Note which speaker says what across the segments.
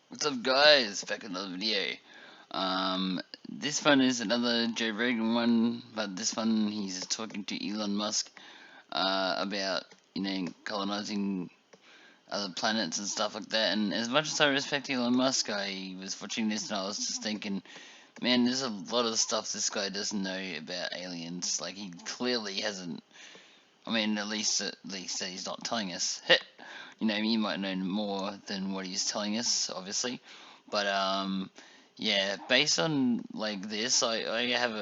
Speaker 1: What's up, guys? Back in another video. This one is another Joe Rogan one, but this one he's talking to Elon Musk about colonizing other planets and stuff like that. And as much as I respect Elon Musk, I was watching this and I was just thinking, man, there's a lot of stuff this guy doesn't know about aliens. Like he clearly hasn't. I mean, at least he's not telling us. He might know more than what he's telling us, obviously. But yeah, based on like this, I have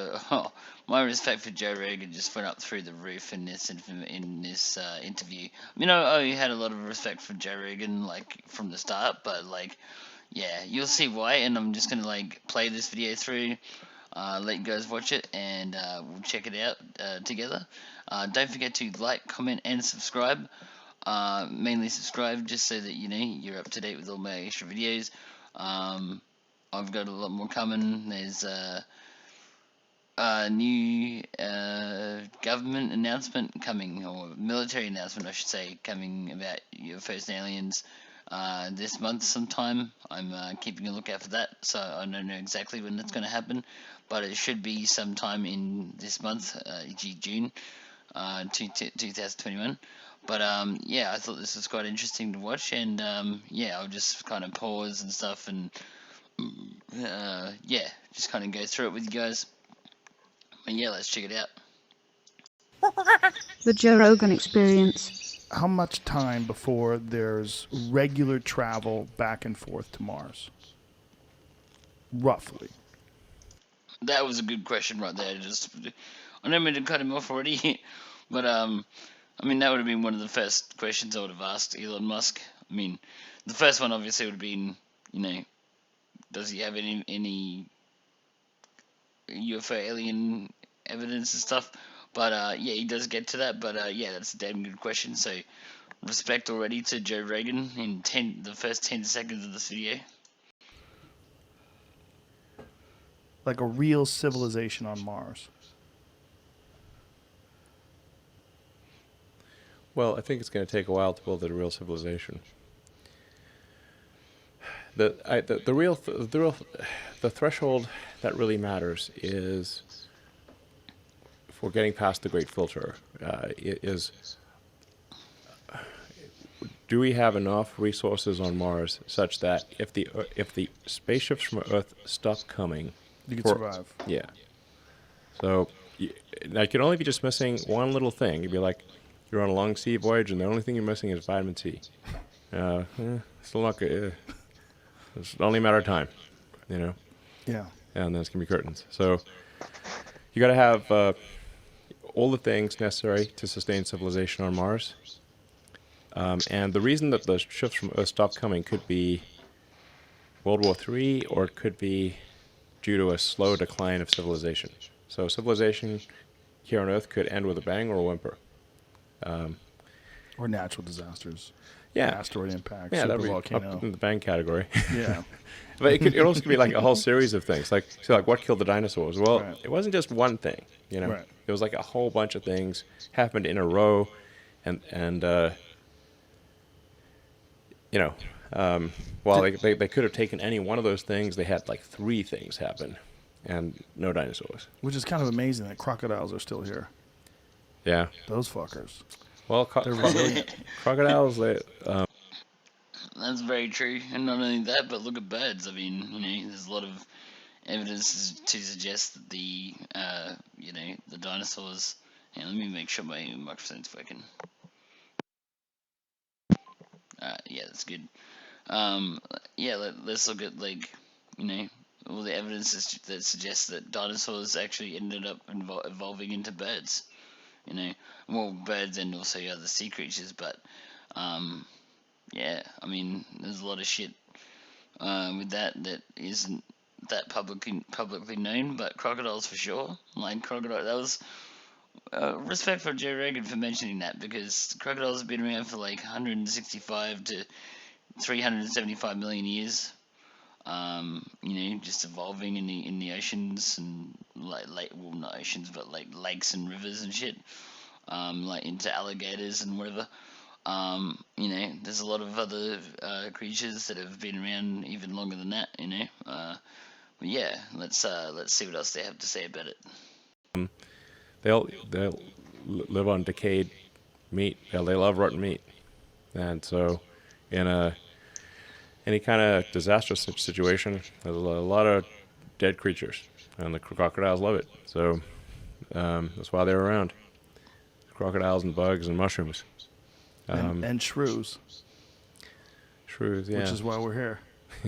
Speaker 1: my respect for Joe Rogan just went up through the roof in this interview. I mean, I had a lot of respect for Joe Rogan like from the start, but like yeah, you'll see why. And I'm just gonna like play this video through. Let you guys watch it and we'll check it out together. Don't forget to like, comment, and subscribe. Mainly subscribe just so that you're up to date with all my extra videos. I've got a lot more coming. There's a new government announcement coming, or military announcement, I should say, coming about UFOs and aliens this month sometime. I'm keeping a lookout for that, so I don't know exactly when it's going to happen, but it should be sometime in this month, June 2021. But yeah, I thought this was quite interesting to watch, and yeah, I'll just kind of pause and stuff, and yeah, just kind of go through it with you guys. But yeah, let's check it out.
Speaker 2: The Joe Rogan Experience.
Speaker 3: How much time before there's regular travel back and forth to Mars? Roughly.
Speaker 1: That was a good question right there. I didn't mean to cut him off already, but I mean that would have been one of the first questions I would have asked Elon Musk. I mean, the first one obviously would have been, does he have any UFO alien evidence and stuff? But yeah, he does get to that. But yeah, that's a damn good question. So respect already to Joe Rogan in the first 10 seconds of this video.
Speaker 3: Like a real civilization on Mars.
Speaker 4: Well, I think it's going to take a while to build a real civilization. The threshold that really matters is for getting past the Great Filter. Do we have enough resources on Mars such that if the spaceships from Earth stop coming,
Speaker 3: you can survive?
Speaker 4: Yeah. So I could only be just missing one little thing. You'd be like, you're on a long sea voyage, and the only thing you're missing is vitamin C. Still not good. It's only a matter of time,
Speaker 3: Yeah.
Speaker 4: And then it's gonna be curtains. So you got to have all the things necessary to sustain civilization on Mars. And the reason that the ships from Earth stopped coming could be World War III, or it could be due to a slow decline of civilization. So civilization here on Earth could end with a bang or a whimper.
Speaker 3: Or natural disasters.
Speaker 4: Yeah.
Speaker 3: Asteroid impact.
Speaker 4: Yeah, that'd
Speaker 3: super
Speaker 4: be
Speaker 3: volcano.
Speaker 4: up in the bang category.
Speaker 3: Yeah.
Speaker 4: But it also could be like a whole series of things. Like what killed the dinosaurs? Well,
Speaker 3: Right.
Speaker 4: It wasn't just one thing.
Speaker 3: Right.
Speaker 4: It was like a whole bunch of things happened in a row, and while they could have taken any one of those things, they had like 3 things happen, and no dinosaurs.
Speaker 3: Which is kind of amazing that crocodiles are still here.
Speaker 4: Yeah.
Speaker 3: Those fuckers.
Speaker 4: Well, crocodiles,
Speaker 1: That's very true, and not only that, but look at birds. I mean, there's a lot of evidence to suggest that the dinosaurs. Let me make sure my microphone's working. Yeah, that's good. Yeah, let's look at all the evidence that suggests that dinosaurs actually ended up evolving into birds. Well, birds and also other sea creatures, but yeah, I mean, there's a lot of shit with that isn't that publicly known, but crocodiles for sure. Like crocodile, that was respect for Joe Rogan for mentioning that, because crocodiles have been around for like 165 to 375 million years. Just evolving in the oceans and well, not oceans, but like lakes and rivers and shit. Like into alligators and whatever. There's a lot of other creatures that have been around even longer than that. But yeah, let's see what else they have to say about it.
Speaker 4: They'll live on decayed meat. They love rotten meat, and so in any kind of disastrous situation, there's a lot of dead creatures, and the crocodiles love it. So that's why they're around. Crocodiles and bugs and mushrooms.
Speaker 3: And shrews,
Speaker 4: Shrews, yeah.
Speaker 3: which is why we're here.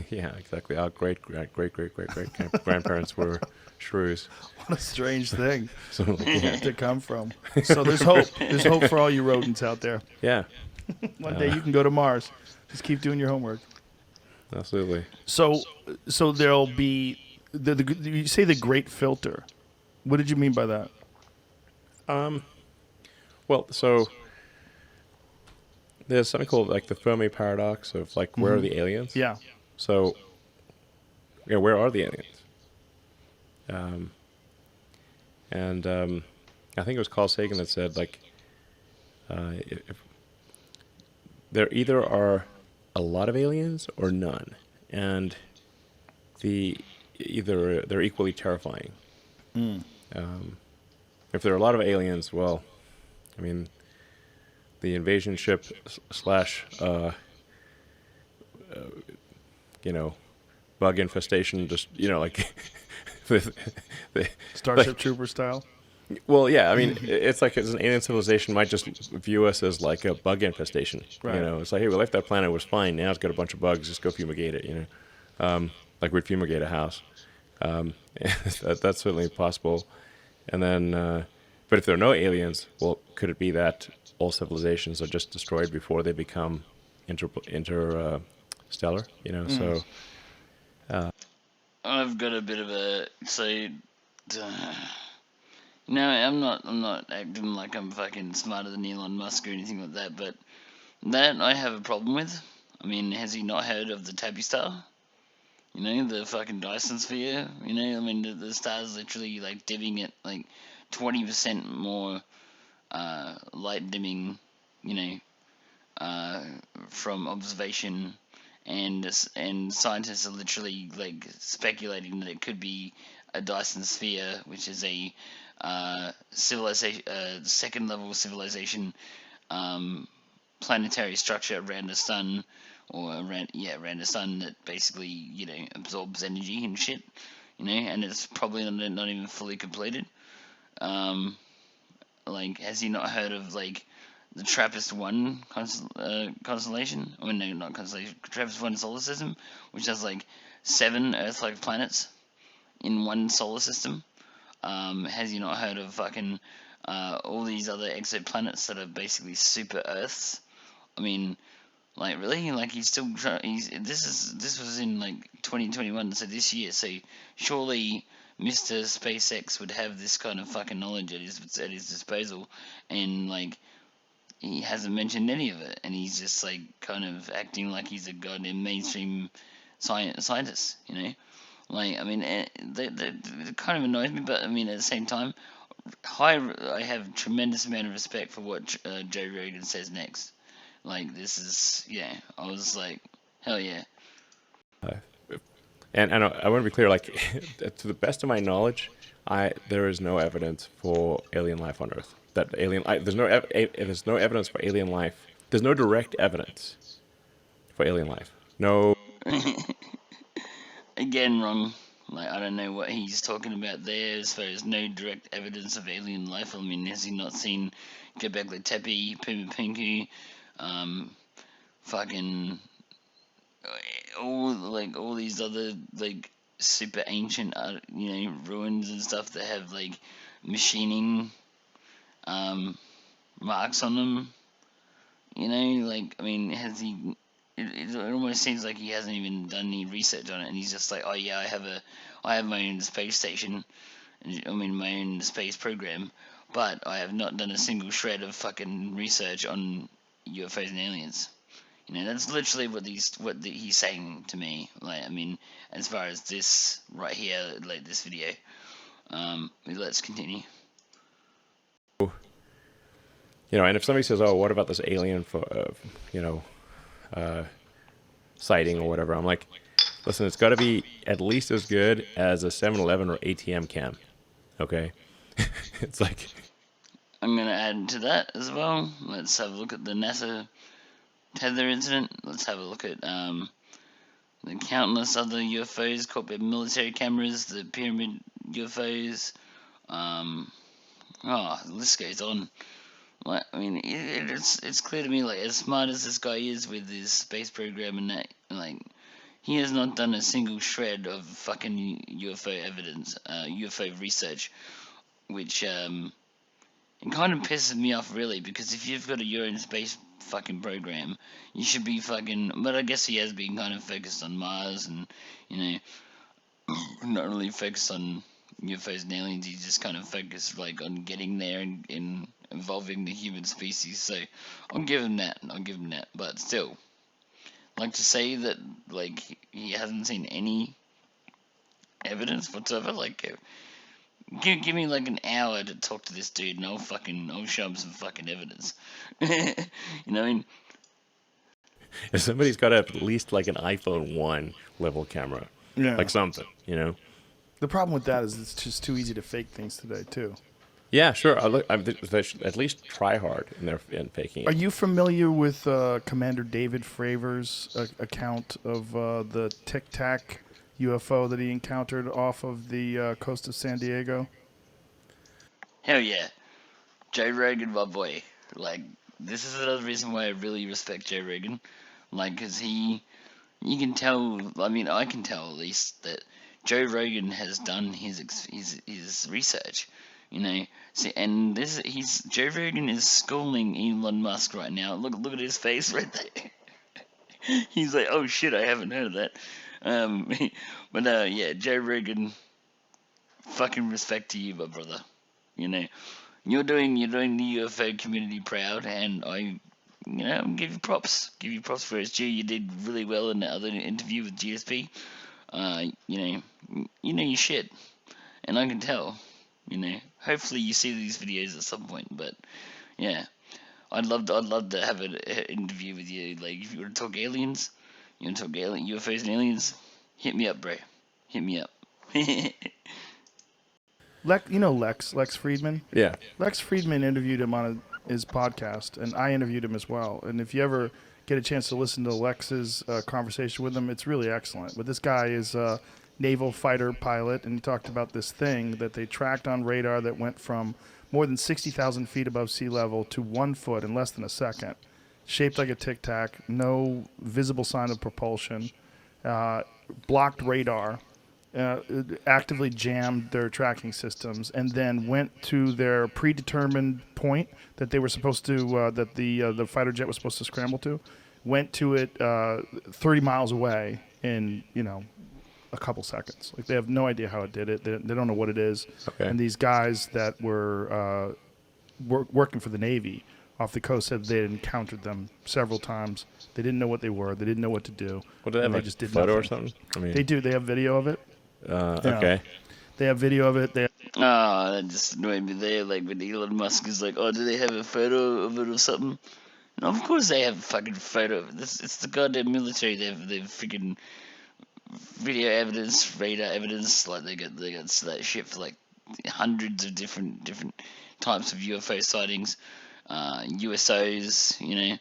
Speaker 4: Yeah, exactly. Our great grandparents were shrews.
Speaker 3: What a strange thing
Speaker 4: So yeah,
Speaker 3: to come from. So there's hope. There's hope for all you rodents out there.
Speaker 4: yeah,
Speaker 3: One day you can go to Mars. Just keep doing your homework.
Speaker 4: absolutely.
Speaker 3: So there'll be you say the great filter. What did you mean by that?
Speaker 4: Well, so there's something called like the Fermi paradox of like where are the aliens?
Speaker 3: Yeah.
Speaker 4: So, yeah, where are the aliens? I think it was Carl Sagan that said like, if there either are a lot of aliens or none, and either they're equally terrifying. If there are a lot of aliens, well, I mean, the invasion ship slash bug infestation, just like the
Speaker 3: Starship Trooper style.
Speaker 4: well, yeah, I mean, it's like an alien civilization might just view us as like a bug infestation.
Speaker 3: Right.
Speaker 4: It's like, hey, we left that planet, it was fine. Now it's got a bunch of bugs. Just go fumigate it. Like we'd fumigate a house. That's certainly possible. And then, but if there are no aliens, well, could it be that all civilizations are just destroyed before they become interstellar? So.
Speaker 1: I've got a bit of a no, I'm not acting like I'm fucking smarter than Elon Musk or anything like that, but that I have a problem with. I mean, has he not heard of the Tabby star? The fucking Dyson sphere. I mean, the star's literally like dimming at like 20% more light dimming. From observation, and scientists are literally like speculating that it could be a Dyson sphere, which is a civilization, second level civilization, planetary structure around the sun, or around the sun, that basically absorbs energy and shit, and it's probably not even fully completed. Like, has he not heard of like the TRAPPIST-1 constellation? I mean, no, not constellation. TRAPPIST-1 solar system, which has like 7 Earth-like planets in one solar system. Has he not heard of fucking all these other exoplanets that are basically super Earths? I mean, like, really? Like, he's still this was in like 2021, so this year. So surely Mr. SpaceX would have this kind of fucking knowledge at his disposal, and like, he hasn't mentioned any of it, and he's just like kind of acting like he's a goddamn mainstream scientist. Like, I mean, it kind of annoys me, but I mean, at the same time, I have tremendous amount of respect for what Joe Rogan says next. Like, this is, yeah, I was like, hell yeah.
Speaker 4: And I want to be clear, like, to the best of my knowledge, there is no evidence for alien life on Earth. There's no evidence for alien life. There's no direct evidence for alien life. No.
Speaker 1: Again, wrong. Like, I don't know what he's talking about there as far as no direct evidence of alien life. I mean, has he not seen Göbekli Tepe, Puma Pinku, fucking all these other like super ancient ruins and stuff that have like machining marks on them? Like, I mean, has he? It almost seems like he hasn't even done any research on it, and he's just like, oh yeah, I have my own space station, I mean my own space program, but I have not done a single shred of fucking research on UFOs and aliens. That's literally what he's saying to me. Like, I mean, as far as this right here, like this video. Let's continue.
Speaker 4: And if somebody says, "Oh, what about this alien, sighting or whatever?" I'm like, listen, it's got to be at least as good as a 7-Eleven or ATM cam. Okay, it's like
Speaker 1: I'm going to add to that as well. Let's have a look at the NASA tether incident. Let's have a look at the countless other UFOs caught by military cameras, the pyramid UFOs. The list goes on. Like, I mean, it's clear to me, like, as smart as this guy is with his space program and that, like, he has not done a single shred of fucking UFO evidence, UFO research, which it kind of pisses me off, really, because if you've got your own space fucking program, you should be fucking. But I guess he has been kind of focused on Mars and, not really focused on UFOs and aliens. He's just kind of focused like on getting there and involving the human species. So I'll give him that. But still, like to say that like he hasn't seen any evidence whatsoever, like. Give me like an hour to talk to this dude, and I'll show him some fucking evidence. You know what I mean?
Speaker 4: if somebody's got at least like an iPhone 1 level camera, like something,
Speaker 3: The problem with that is it's just too easy to fake things today, too.
Speaker 4: Yeah, sure. They should at least try hard in faking it.
Speaker 3: Are you familiar with Commander David Fravor's account of the Tic Tac UFO that he encountered off of the coast of San Diego?
Speaker 1: Hell yeah. Joe Rogan, my boy. Like, this is another reason why I really respect Joe Rogan. Like, because you can tell, I mean, I can tell at least that Joe Rogan has done his research. See, and Joe Rogan is schooling Elon Musk right now. Look at his face right there. He's like, oh shit, I haven't heard of that. Yeah, Joe Rogan, fucking respect to you, my brother. You're doing the UFO community proud, and I give you props. Give you props for it's due. You did really well in the other interview with GSP. You know your shit, and I can tell. Hopefully you see these videos at some point. But yeah, I'd love to have an interview with you. Like, if you want to talk aliens, UFOs and aliens, hit me up, bro. Hit me up.
Speaker 3: Lex Friedman?
Speaker 4: Yeah.
Speaker 3: Lex Friedman interviewed him on his podcast, and I interviewed him as well. And if you ever get a chance to listen to Lex's conversation with him, it's really excellent. But this guy is a naval fighter pilot, and he talked about this thing that they tracked on radar that went from more than 60,000 feet above sea level to 1 foot in less than a second, shaped like a Tic Tac, no visible sign of propulsion, blocked radar, actively jammed their tracking systems, and then went to their predetermined point that they were supposed to, that the fighter jet was supposed to scramble to, went to it 30 miles away in, a couple seconds. Like, they have no idea how it did it. They don't know what it is.
Speaker 4: Okay.
Speaker 3: And these guys that were working for the Navy off the coast said they had encountered them several times. They didn't know what they were. They didn't know what to do.
Speaker 4: What, do they have,
Speaker 3: they
Speaker 4: like
Speaker 3: just did
Speaker 4: photo
Speaker 3: nothing.
Speaker 4: or something? I mean,
Speaker 3: They do. They have video of it.
Speaker 4: Okay.
Speaker 3: They have video of it.
Speaker 1: That just annoyed me there. Like, when Elon Musk is like, oh, do they have a photo of it or something? No, of course they have a fucking photo of it. It's the goddamn military. They've freaking video evidence, radar evidence. Like, they got that shit for like hundreds of different types of UFO sightings, USOs. Like,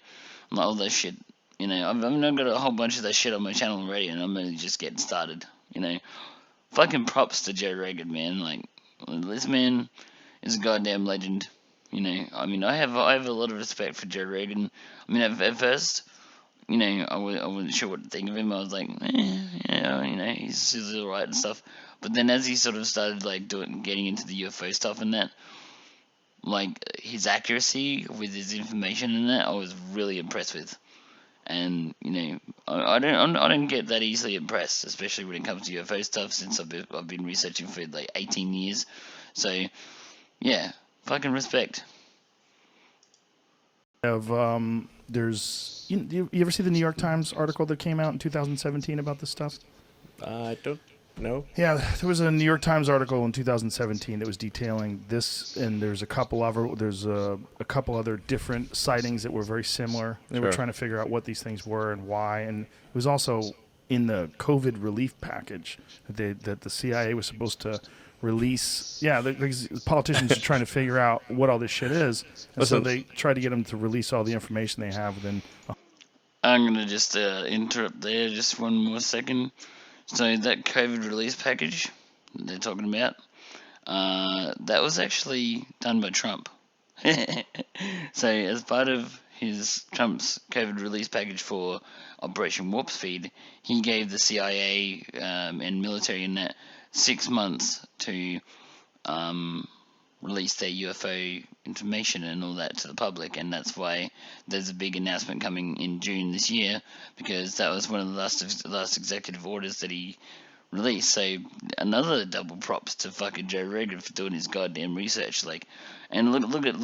Speaker 1: all that shit. I've got a whole bunch of that shit on my channel already, and I'm only just getting started. Fucking props to Joe Rogan, man. Like, this man is a goddamn legend. I have a lot of respect for Joe Rogan. I mean, at first, I wasn't sure what to think of him. I was like, he's alright and stuff. But then as he sort of started like getting into the UFO stuff and that, like, his accuracy with his information and that, I was really impressed with. And I don't get that easily impressed, especially when it comes to UFO stuff, since I've been researching for like 18 years. So yeah, fucking respect.
Speaker 3: You ever see the New York Times article that came out in 2017 about this stuff?
Speaker 4: I don't No?
Speaker 3: Yeah, there was a New York Times article in 2017 that was detailing this, and there's a couple other different sightings that were very similar. They were
Speaker 4: Sure.
Speaker 3: trying to figure out what these things were and why, and it was also in the COVID relief package that the CIA was supposed to release. Yeah, the politicians are trying to figure out what all this shit is, and so
Speaker 4: Listen.
Speaker 3: they tried to get them to release all the information they have within.
Speaker 1: I'm going to just interrupt there just one more second. So that COVID release package they're talking about, that was actually done by Trump. So as part of Trump's COVID release package for Operation Warp Speed, he gave the CIA and military in that 6 months to release their UFO information and all that to the public, and that's why there's a big announcement coming in June this year, because that was one of the last executive orders that he released. So another double props to fucking Joe Rogan for doing his goddamn research. Like, and look at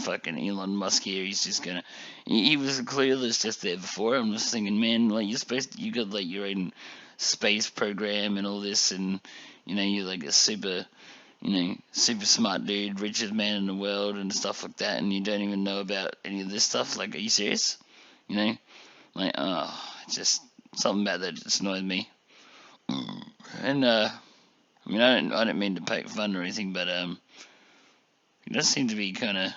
Speaker 1: fucking Elon Musk here. He's just gonna. He was clueless just there before. I'm just thinking, man, like you got like your own space program and all this, and you're like a super smart dude, richest man in the world and stuff like that, and you don't even know about any of this stuff. Like, are you serious? Like, just something about that just annoys me. And I don't mean to poke fun or anything, but he does seem to be kind of,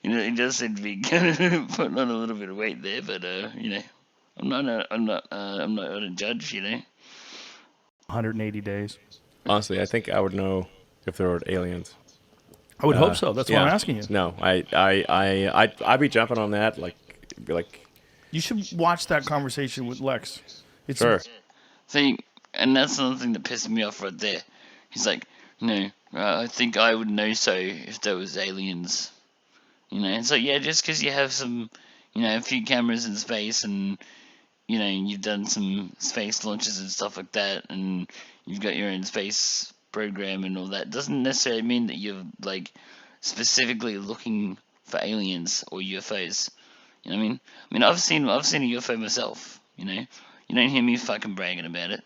Speaker 1: he does seem to be kind of putting on a little bit of weight there. But I'm not a judge,
Speaker 3: 180 days.
Speaker 4: Honestly, I think I would know if there were aliens.
Speaker 3: I would hope so. That's why I'm asking you.
Speaker 4: No, I'd be jumping on that. Be like,
Speaker 3: You should watch that conversation with Lex. It's
Speaker 4: sure.
Speaker 1: See, and that's another thing that pisses me off right there. He's like, no, I think I would know so if there was aliens. And so yeah, just because you have some, a few cameras in space and, you've done some space launches and stuff like that, and you've got your own space program and all that, doesn't necessarily mean that you're, like, specifically looking for aliens or UFOs. You know what I mean? I've seen a UFO myself, You don't hear me fucking bragging about it,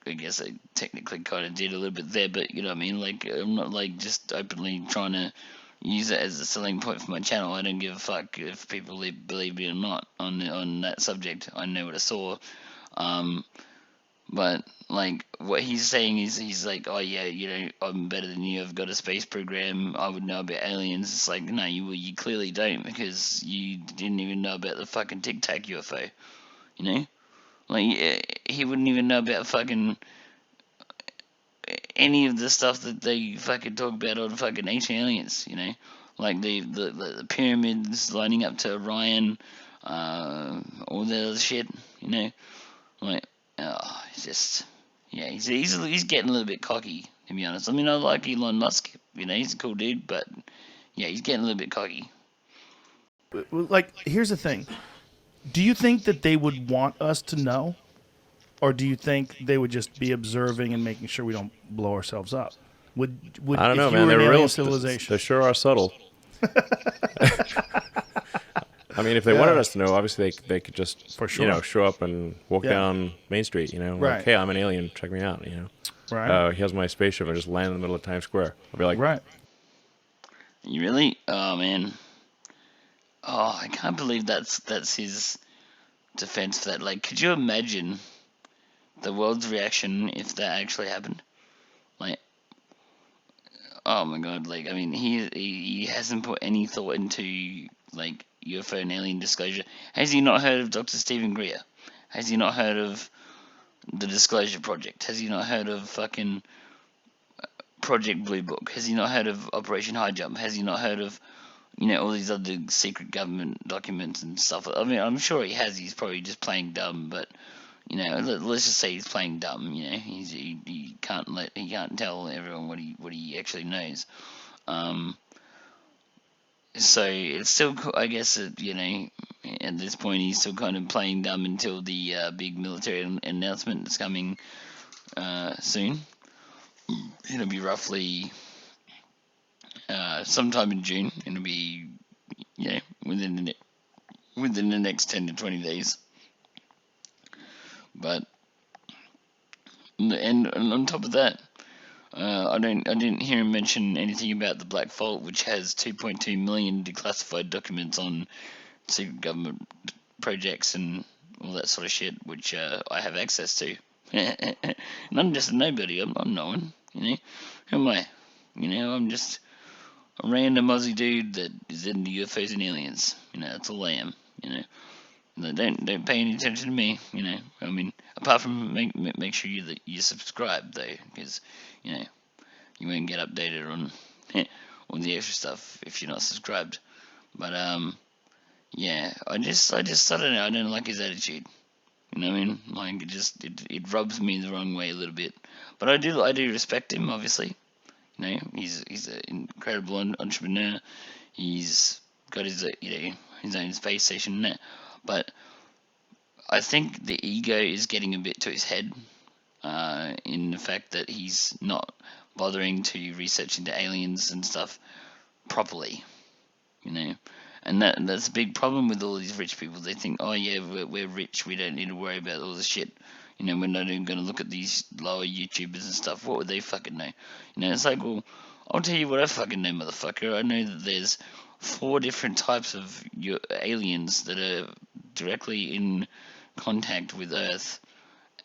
Speaker 1: I guess I technically kind of did a little bit there, but you know what I mean? Like, I'm not, like, just openly trying to use it as a selling point for my channel. I don't give a fuck if people believe me or not on that subject. I know what I saw. But, like, what he's saying is, he's like, oh yeah, I'm better than you, I've got a space program, I would know about aliens. It's like, no, you clearly don't, because you didn't even know about the fucking Tic Tac UFO, Like, he wouldn't even know about fucking any of the stuff that they fucking talk about on fucking ancient aliens, Like the pyramids lining up to Orion, all that other shit, Like, he's getting a little bit cocky, to be honest. I like Elon Musk, he's a cool dude, but yeah, he's getting a little bit cocky.
Speaker 3: like, here's the thing. Do you think that they would want us to know? Or do you think they would just be observing and making sure we don't blow ourselves up? Would
Speaker 4: I don't know,
Speaker 3: if
Speaker 4: man.
Speaker 3: you were
Speaker 4: They're
Speaker 3: an alien
Speaker 4: real.
Speaker 3: civilization?
Speaker 4: They sure are subtle. If they wanted us to know, obviously they could just,
Speaker 3: For sure.
Speaker 4: show up and walk down Main Street,
Speaker 3: Right.
Speaker 4: Like, hey, I'm an alien, check me out,
Speaker 3: Right.
Speaker 4: Here's my spaceship, and just land in the middle of Times Square. I'll be like,
Speaker 3: Right.
Speaker 1: You really? Oh man. Oh, I can't believe that's his defense for that. Like, could you imagine the world's reaction if that actually happened? Like, oh my god, like, he hasn't put any thought into, like, UFO and alien disclosure. Has he not heard of Dr. Stephen Greer? Has he not heard of the Disclosure Project? Has he not heard of fucking Project Blue Book? Has he not heard of Operation High Jump? Has he not heard of, all these other secret government documents and stuff? I'm sure he has. He's probably just playing dumb, but let's just say he's playing dumb. He can't tell everyone what he actually knows. So it's still, I guess, at this point he's still kind of playing dumb until the big military announcement that's coming soon. It'll be roughly sometime in June. It'll be within within the next 10 to 20 days. But and on top of that, I didn't hear him mention anything about the Black Vault, which has 2.2 million declassified documents on secret government projects and all that sort of shit, which I have access to. And I'm just a nobody. I'm no one. Who am I? I'm just a random Aussie dude that is into UFOs and aliens. That's all I am. Don't pay any attention to me. Apart from make sure you subscribe though, because you won't get updated on all the extra stuff if you're not subscribed. But yeah, I don't know. I don't like his attitude. Like it rubs me the wrong way a little bit. But I do respect him, obviously. He's an incredible entrepreneur. He's got his his own space station and that. But I think the ego is getting a bit to his head, in the fact that he's not bothering to research into aliens and stuff properly. And that's a big problem with all these rich people. They think, oh yeah, we're rich, we don't need to worry about all this shit. We're not even going to look at these lower YouTubers and stuff. What would they fucking know? It's like, well, I'll tell you what I fucking know, motherfucker. I know that there's 4 different types of aliens that are directly in contact with Earth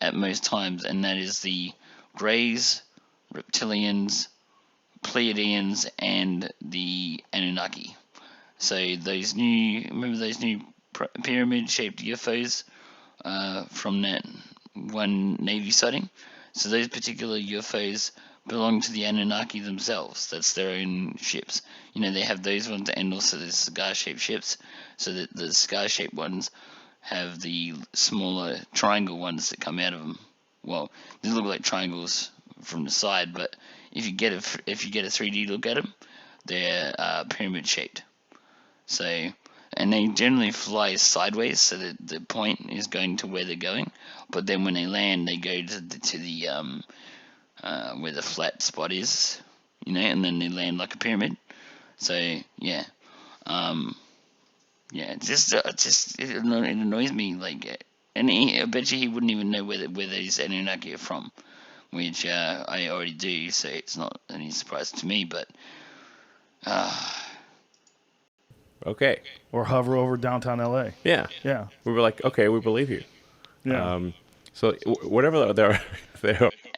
Speaker 1: at most times, and that is the Greys, Reptilians, Pleiadians, and the Anunnaki. So remember those new pyramid-shaped UFOs from that one Navy sighting? So those particular UFOs belong to the Anunnaki themselves. That's their own ships. They have those ones, and also the cigar-shaped ships. So that the cigar-shaped ones have the smaller triangle ones that come out of them. Well, they look like triangles from the side, but if you get a 3D look at them, they're pyramid-shaped. So, and they generally fly sideways, so that the point is going to where they're going. But then when they land, they go to the where the flat spot is, and then they land like a pyramid. So yeah, it annoys me. Like, and I bet you he wouldn't even know where these Anunnaki are from, which I already do. So it's not any surprise to me. But
Speaker 4: Okay.
Speaker 3: Or hover over downtown LA.
Speaker 4: Yeah.
Speaker 3: Yeah.
Speaker 4: We were like, okay, we believe you.
Speaker 3: Yeah.
Speaker 4: So whatever they're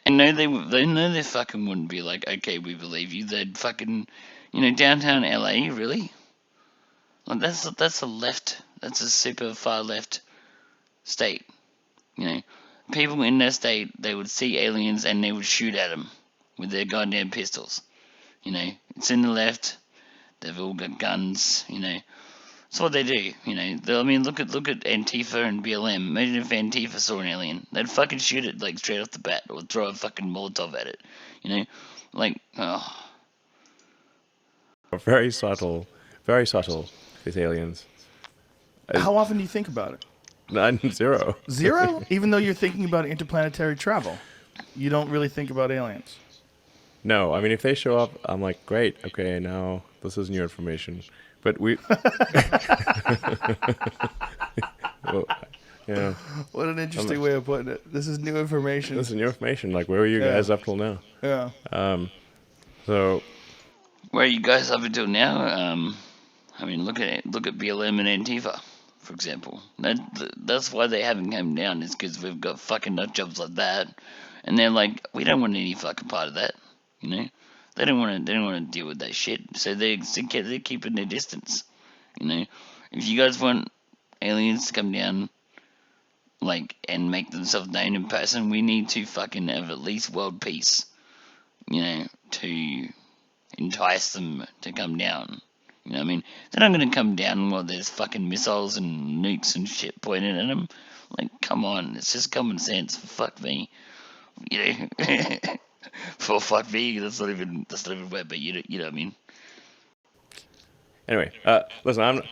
Speaker 1: I know they fucking wouldn't be like, okay, we believe you. They'd fucking, downtown LA, really? Like that's a left. That's a super far left state. People in that state, they would see aliens and they would shoot at them with their goddamn pistols. It's in the left. They've all got guns. It's what they do. Look at Antifa and BLM. Imagine if Antifa saw an alien, they'd fucking shoot it like straight off the bat, or throw a fucking Molotov at it. Like, oh.
Speaker 4: very subtle with aliens.
Speaker 3: How often do you think about it?
Speaker 4: None, zero.
Speaker 3: Zero? Even though you're thinking about interplanetary travel, you don't really think about aliens.
Speaker 4: No, I mean, if they show up, I'm like, great, okay, now this is new information. But we... well, yeah.
Speaker 3: What an interesting way of putting it. This is new information.
Speaker 4: This is new information. Like, where were you guys up till now?
Speaker 3: Yeah.
Speaker 4: So...
Speaker 1: Where are you guys up until now? Look at BLM and Antifa, for example. That's why they haven't come down, is because we've got fucking nut jobs like that. And they're like, we don't want any fucking part of that. They don't want to deal with that shit. So they're keeping their distance. If you guys want aliens to come down, and make themselves known in person, we need to fucking have at least world peace. To entice them to come down. They're not going to come down while there's fucking missiles and nukes and shit pointed at them. Like, come on, it's just common sense. Fuck me. For fuck me, that's not even wet, but you know what I mean.
Speaker 4: Anyway, listen,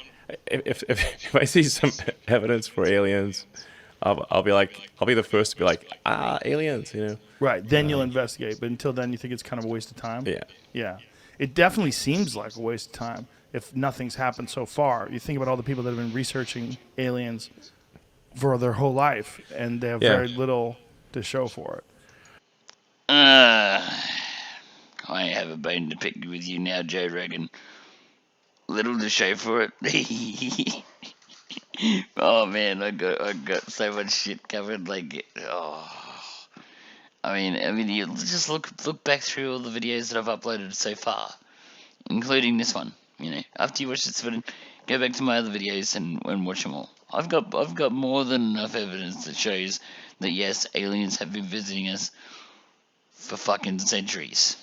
Speaker 4: if I see some evidence for aliens, I'll be the first to be like, aliens,
Speaker 3: Right, then you'll investigate, but until then you think it's kind of a waste of time?
Speaker 4: Yeah.
Speaker 3: Yeah. It definitely seems like a waste of time. if nothing's happened so far. You think about all the people that have been researching aliens for their whole life, and they have very little to show for it.
Speaker 1: I have a bone to pick with you now, Joe Rogan. Little to show for it. Oh man, I got so much shit covered. Like, I mean, you just look back through all the videos that I've uploaded so far, including this one. You know, after you watch this video, go back to my other videos and watch them all. I've got more than enough evidence that shows that yes, aliens have been visiting us for fucking centuries.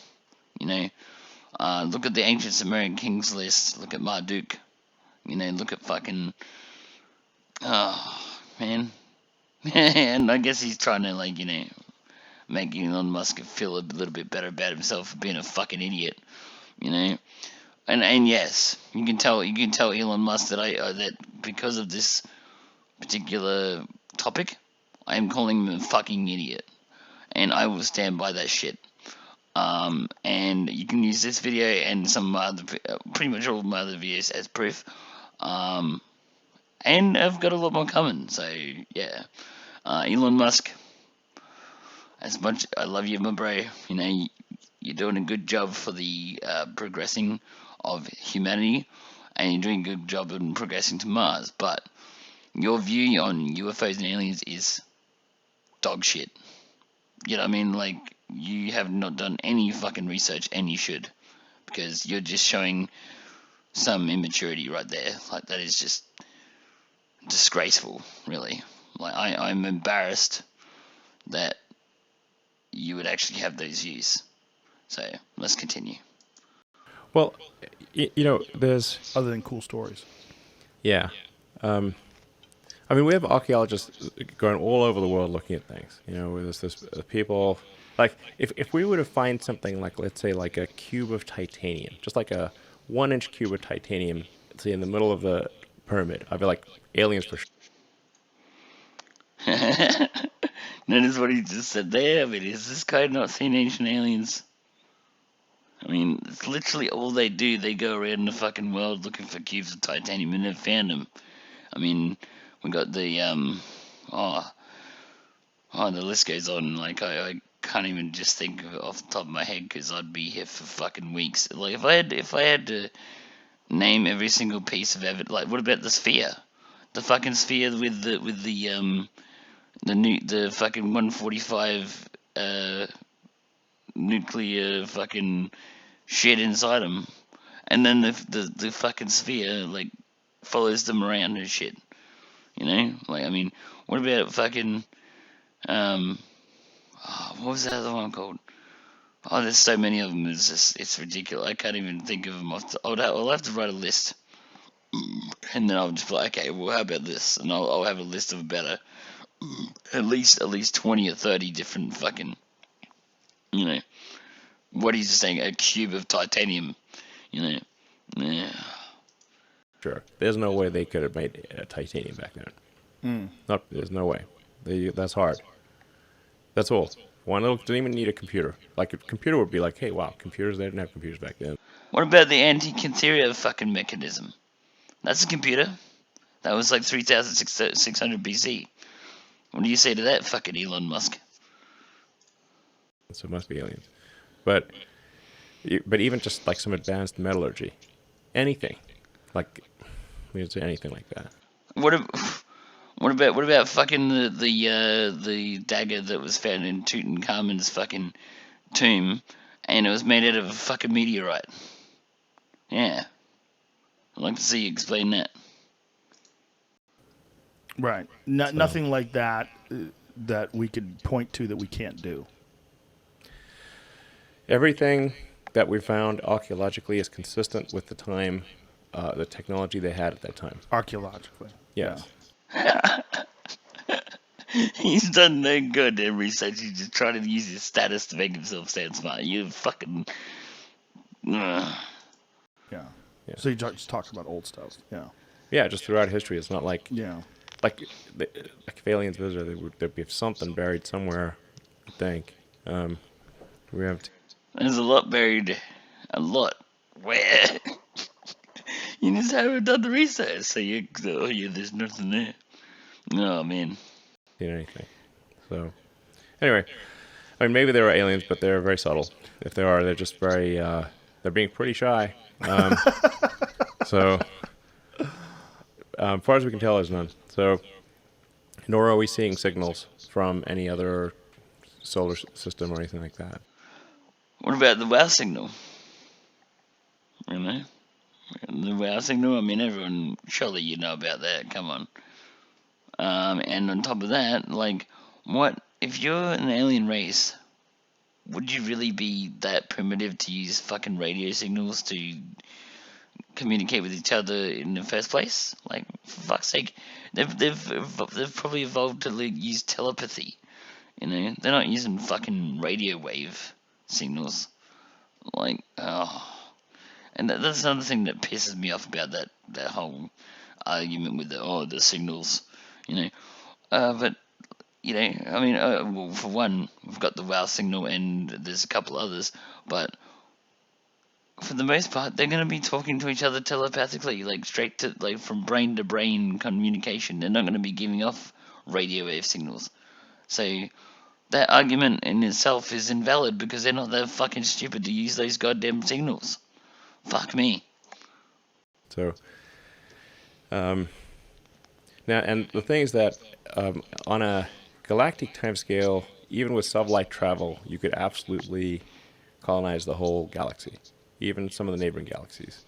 Speaker 1: You know, look at the ancient Sumerian kings list. Look at Marduk. You know, look at fucking. Oh man, and I guess he's trying to, like, you know, make Elon Musk feel a little bit better about himself for being a fucking idiot. You know, and yes, you can tell Elon Musk that that because of this particular topic, I am calling him a fucking idiot, and I will stand by that shit. And you can use this video and some other, pretty much all of my other videos as proof. And I've got a lot more coming, so yeah. Elon Musk, as much I love you, my bro, you know, you're doing a good job for the progressing of humanity, and you're doing a good job in progressing to Mars, but your view on UFOs and aliens is dog shit. You know what I mean? Like, you have not done any fucking research, and you should, because you're just showing some immaturity right there. Like, that is just disgraceful, really. Like, I'm embarrassed that you would actually have those views. So, let's continue.
Speaker 4: Well, you know, there's...
Speaker 3: Other than cool stories.
Speaker 4: Yeah. I mean, we have archaeologists going all over the world looking at things. You know, there's this people... Like, if we were to find something like, let's say, like a cube of titanium, just like a 1-inch cube of titanium, say, in the middle of the pyramid, I'd be like, aliens for sure.
Speaker 1: Notice what he just said there. I mean, is this guy not seen Ancient Aliens? I mean, it's literally all they do. They go around the fucking world looking for cubes of titanium and never found them. I mean, we got the, the list goes on. Like, I can't even just think of it off the top of my head, because I'd be here for fucking weeks. Like, if I had to name every single piece of evidence, like, what about the sphere? The fucking sphere with the fucking 145 nuclear fucking shit inside them, and then the fucking sphere, like, follows them around and shit. You know, like, I mean, what about fucking what was that other one called? Oh, there's so many of them. It's ridiculous. I can't even think of them. I'll have to write a list, and then I'll just be like, okay, well, how about this? And I'll have a list of about at least 20 or 30 different fucking, you know, what he's saying, a cube of titanium, you know. Yeah.
Speaker 4: Sure. There's no way they could have made titanium back then. There's no way. That's hard. That's all. One didn't even need a computer. Like, a computer would be like, hey, wow, computers, they didn't have computers back then.
Speaker 1: What about the anti-Cantheria fucking mechanism? That's a computer. That was like 3,600 BC. What do you say to that, fucking Elon Musk?
Speaker 4: So it must be aliens. But even just like some advanced metallurgy, anything, like, we would say anything like that.
Speaker 1: What about fucking the dagger that was found in Tutankhamun's fucking tomb, and it was made out of a fucking meteorite? Yeah, I'd like to see you explain that.
Speaker 3: Right. Nothing like that that we could point to that we can't do.
Speaker 4: Everything that we found archaeologically is consistent with the time, the technology they had at that time.
Speaker 3: Archaeologically.
Speaker 4: Yes.
Speaker 3: Yeah.
Speaker 1: He's done no good in research. He's just trying to use his status to make himself sound smart. You fucking...
Speaker 3: Yeah. So you just talk about old stuff. Yeah.
Speaker 4: Yeah, just throughout history. It's not like...
Speaker 3: Yeah.
Speaker 4: Like if aliens visited, there'd be something buried somewhere, I think. We have...
Speaker 1: There's a lot buried. A lot. Where? You just haven't done the research, so there's nothing there. Oh man.
Speaker 4: Seen anything. So, anyway, I mean, maybe there are aliens, but they're very subtle. If there are, they're just very, they're being pretty shy. So, as far as we can tell, there's none. So, nor are we seeing signals from any other solar system or anything like that.
Speaker 1: What about the WoW signal? You know? The WoW signal, I mean, everyone, surely you know about that, come on. And on top of that, like, what, if you're an alien race, would you really be that primitive to use fucking radio signals to communicate with each other in the first place? Like, for fuck's sake, they've probably evolved to use telepathy. You know, they're not using fucking radio wave signals. Like, oh. And that's another thing that pisses me off about that whole argument with the signals, you know. But, you know, I mean, well, for one, we've got the WoW signal and there's a couple others, but for the most part, they're going to be talking to each other telepathically, like straight to, like, from brain to brain communication. They're not going to be giving off radio wave signals. So that argument in itself is invalid because they're not that fucking stupid to use those goddamn signals. Fuck me.
Speaker 4: So, now, and the thing is that on a galactic timescale, even with sublight travel, you could absolutely colonize the whole galaxy, even some of the neighboring galaxies.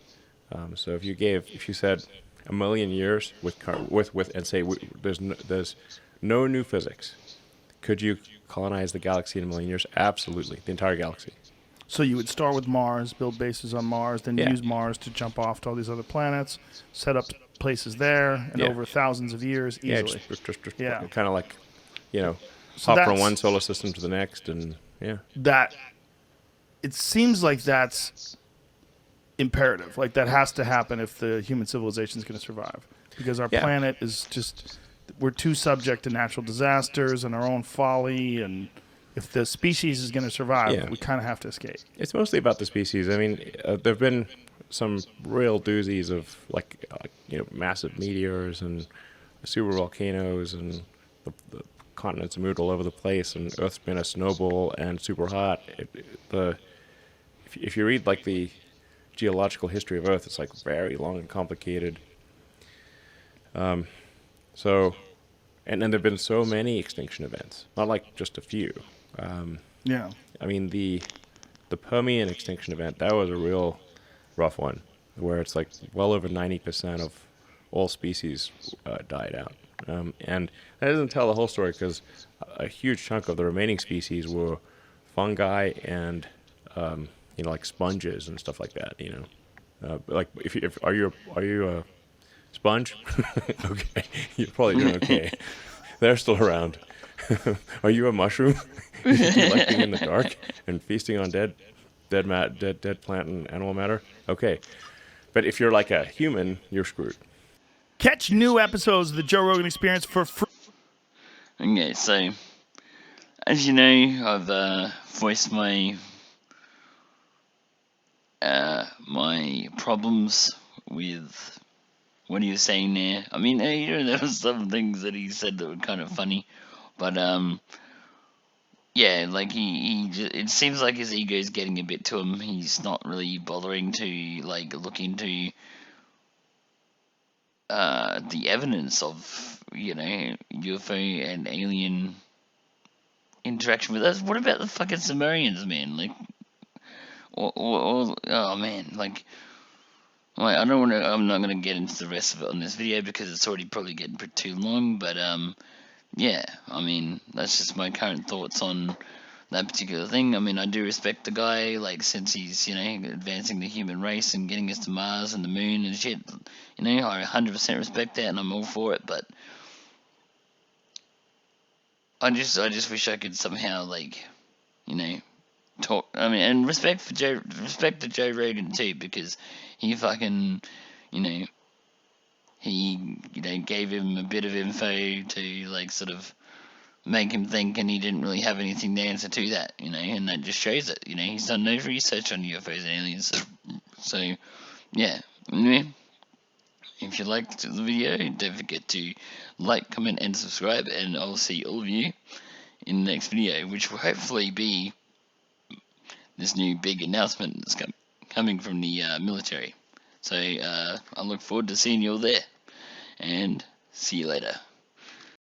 Speaker 4: So if you said 1,000,000 years with and say there's no new physics, could you colonize the galaxy in 1,000,000 years? Absolutely, the entire galaxy.
Speaker 3: So you would start with Mars, build bases on Mars, then
Speaker 4: Yeah.
Speaker 3: use Mars to jump off to all these other planets, set up places there, and
Speaker 4: Yeah.
Speaker 3: over thousands of years easily.
Speaker 4: Yeah, just kind of like,
Speaker 3: So
Speaker 4: hop from
Speaker 3: that's-
Speaker 4: one solar system to the next, and yeah.
Speaker 3: That it seems like that's imperative. Like that has to happen if the human civilization is going to survive, because our
Speaker 4: Yeah.
Speaker 3: planet is just we're too subject to natural disasters and our own folly, and if the species is going to survive,
Speaker 4: Yeah.
Speaker 3: we kind of have to escape.
Speaker 4: It's mostly about the species. I mean, there have been some real doozies of massive meteors and super volcanoes, and the continents have moved all over the place, and Earth's been a snowball and super hot. If you read like the geological history of Earth, it's like very long and complicated. So, and then there've been so many extinction events, not like just a few.
Speaker 3: Yeah.
Speaker 4: I mean, the Permian extinction event, that was a real rough one, where it's like well over 90% of all species died out. And that doesn't tell the whole story, because a huge chunk of the remaining species were fungi and like sponges and stuff like that. Like are you a sponge? Okay, you're probably doing okay. They're still around. Are you a mushroom? Do you like being in the dark and feasting on dead plant and animal matter? Okay, but if you're like a human, you're screwed.
Speaker 3: Catch new episodes of the Joe Rogan Experience for free.
Speaker 1: Okay, so, as you know, I've voiced my problems with what he was saying there. I mean, there was some things that he said that were kind of funny, but yeah, like it seems like his ego's getting a bit to him. He's not really bothering to like look into the evidence of UFO and alien interaction with us. What about the fucking Sumerians, man? Like, oh man, like I don't want to. I'm not gonna get into the rest of it on this video because it's already probably getting too long. But yeah, I mean that's just my current thoughts on that particular thing. I mean, I do respect the guy, like, since he's advancing the human race and getting us to Mars and the moon and shit. I 100% respect that, and I'm all for it. But I just wish I could somehow talk. I mean, and respect to Joe Rogan too, because he fucking, he gave him a bit of info to sort of make him think, and he didn't really have anything to answer to that, and that just shows it. He's done no research on UFOs and aliens. So yeah, anyway, If you liked the video, don't forget to like, comment, and subscribe, and I'll see all of you in the next video, which will hopefully be this new big announcement that's coming from the military. So I look forward to seeing you all there, and see you later.